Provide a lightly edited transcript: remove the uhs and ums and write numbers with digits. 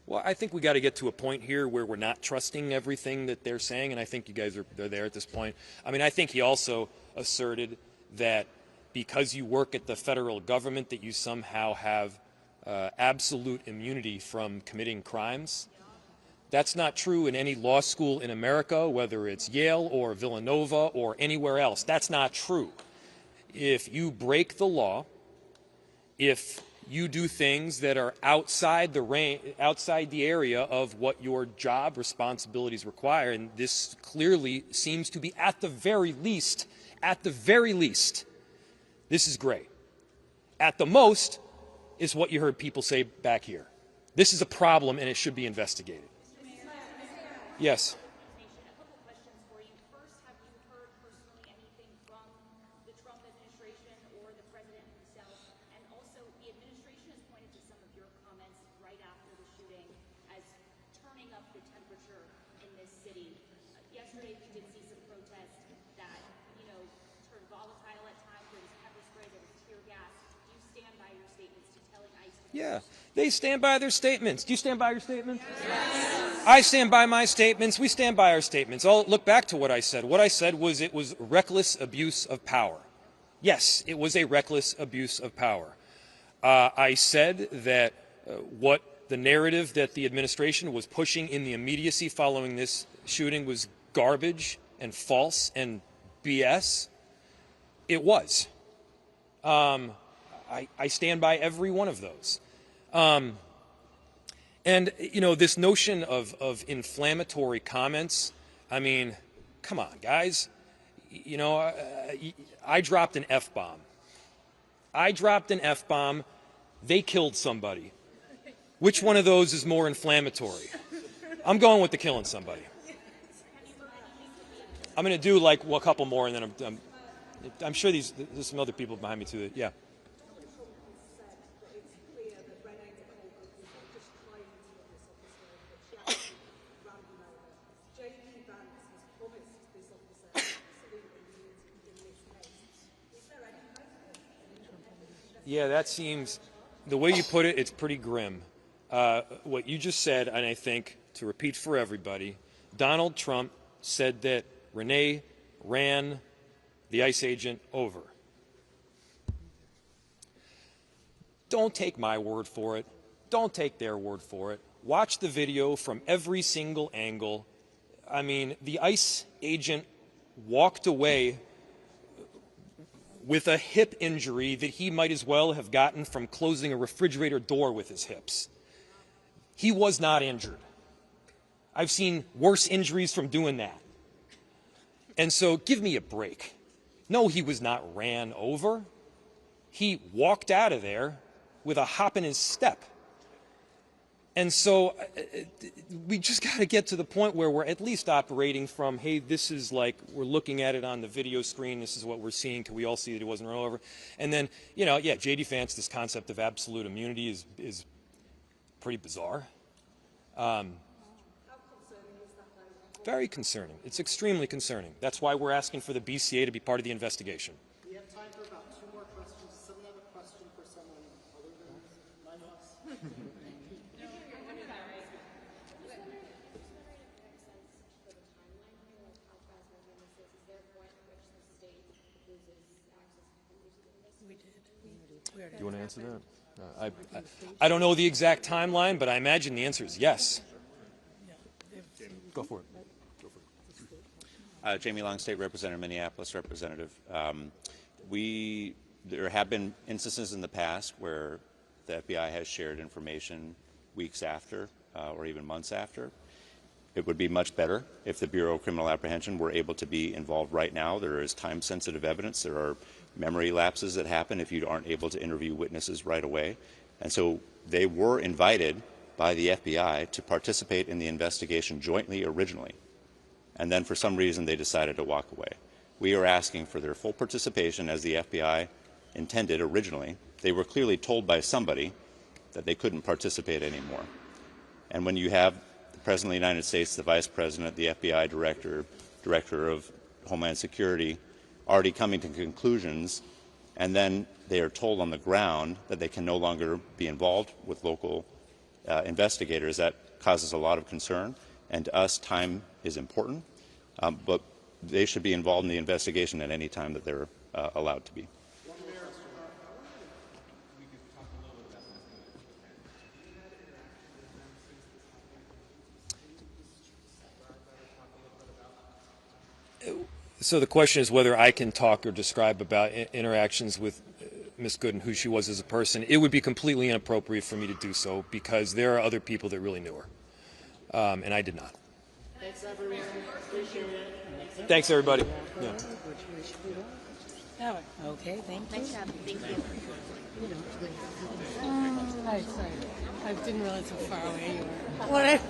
Well, I think we got to get to a point here where we're not trusting everything that they're saying, and I think you guys they're there at this point. I mean, I think he also asserted that because you work at the federal government that you somehow have absolute immunity from committing crimes. That's not true in any law school in America, whether it's Yale or Villanova or anywhere else. That's not true. If you break the law, if you do things that are outside the area of what your job responsibilities require, and this clearly seems to be at the very least, this is great. At the most is what you heard people say back here. This is a problem and it should be investigated. Yes. A couple questions for you. First, have you heard personally anything from the Trump administration or the president himself? And also, the administration has pointed to some of your comments right after the shooting as turning up the temperature in this city. Yesterday, we did see some protests that, turned volatile at times. There was pepper spray, there was tear gas. Do you stand by your statements to telling ICE? Yeah, they stand by their statements. Do you stand by your statements? Yes. I stand by my statements. We stand by our statements. I'll look back to what I said. What I said was it was reckless abuse of power. Yes, it was a reckless abuse of power. I said that what the narrative that the administration was pushing in the immediacy following this shooting was garbage and false and BS. It was. I stand by every one of those. And, this notion of inflammatory comments, I mean, come on, guys. I dropped an F-bomb. They killed somebody. Which one of those is more inflammatory? I'm going with the killing somebody. I'm going to do like a couple more, and then I'm sure there's some other people behind me too. Yeah. Yeah, that seems, the way you put it, it's pretty grim. What you just said, and I think, to repeat for everybody, Donald Trump said that Renee ran the ICE agent over. Don't take my word for it. Don't take their word for it. Watch the video from every single angle. I mean, the ICE agent walked away with a hip injury that he might as well have gotten from closing a refrigerator door with his hips. He was not injured. I've seen worse injuries from doing that. And so give me a break. No, he was not ran over. He walked out of there with a hop in his step. And so we just got to get to the point where we're at least operating from, hey, this is like, we're looking at it on the video screen, this is what we're seeing, can we all see that it wasn't run over? And then, J.D. Vance, this concept of absolute immunity is pretty bizarre. How concerning is that? Very concerning. It's extremely concerning. That's why we're asking for the BCA to be part of the investigation. We have time for about 2 more questions. Does someone have a question for someone other than us? Do you want to answer that? I don't know the exact timeline, but I imagine the answer is yes. Go for it. Jamie Long, State Representative, Minneapolis Representative. There have been instances in the past where the FBI has shared information weeks after or even months after. It would be much better if the Bureau of Criminal Apprehension were able to be involved right now. There is time-sensitive evidence. There are memory lapses that happen if you aren't able to interview witnesses right away. And so they were invited by the FBI to participate in the investigation jointly originally. And then for some reason they decided to walk away. We are asking for their full participation as the FBI intended originally. They were clearly told by somebody that they couldn't participate anymore. And when you have the President of the United States, the Vice President, the FBI Director of Homeland Security already coming to conclusions, and then they are told on the ground that they can no longer be involved with local investigators, that causes a lot of concern. And to us, time is important, but they should be involved in the investigation at any time that they're allowed to be. So the question is whether I can talk or describe about interactions with Ms. Good and who she was as a person. It would be completely inappropriate for me to do so because there are other people that really knew her, and I did not. Thanks, everyone. Appreciate it. Thanks, everybody. Yeah. Okay, thank you. Nice job. Thank you. Hi, sorry. I didn't realize how far away you were. What?